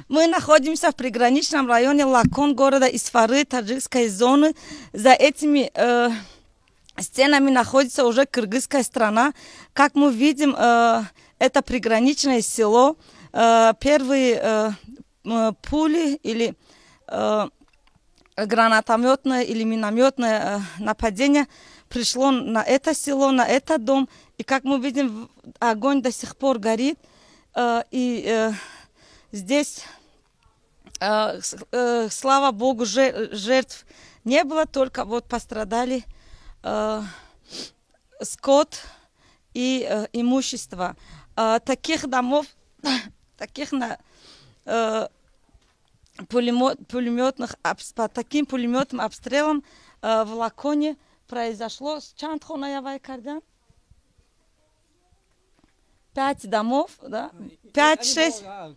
Мы находимся в приграничном районе Лакон города Исфары, таджикской зоны. За этими стенами находится уже кыргызская страна. Как мы видим, это приграничное село. Первые пули или гранатометное или минометное нападение пришло на это село, на этот дом. И как мы видим, огонь до сих пор горит. И здесь, слава богу, жертв не было, только вот пострадали скот и имущество. Таких домов, таких пулеметных, по таким пулеметным обстрелам в Лаконе произошло 5 домов, да? 5-6.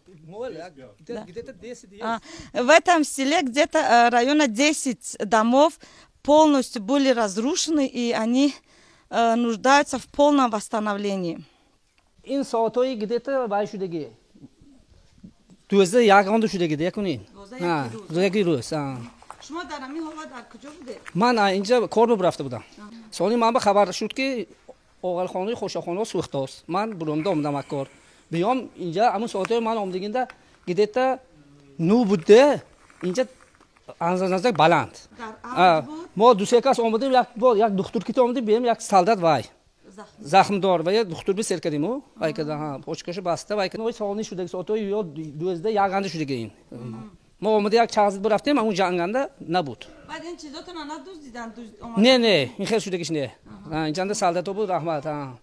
Да. В этом селе где-то района 10 домов полностью были разрушены, и они нуждаются в полном восстановлении. این ساعتایی где-то وایشودگی 12 شدگی یکونین روزی روز شما در همین حال در کجا بوده؟ من اینجا کار رفته بودم سالی من به خبر شد که آقلخانه خوشخانه سوخته است من برونده اومدم کار بیام اینجا همون ساعتای من اومدگینده где-то نو بوده اینجا نزدیک بلند ما دو سه کس اومدیم یک دکتر کی اومدیم بیام یک سالدات وای زخم دار و یک دکتر به سر کردیم و وای کدا ها پشتکش بسته وای کنه سال شده ساعتای یا 12 یگانده شده این ما اومدیم یک چازد برفتیم اون جنگنده نبود بعد این چیزاتون ندزدیدن نه این خیر شده کش نه اینجا سالدات بود رحمت ها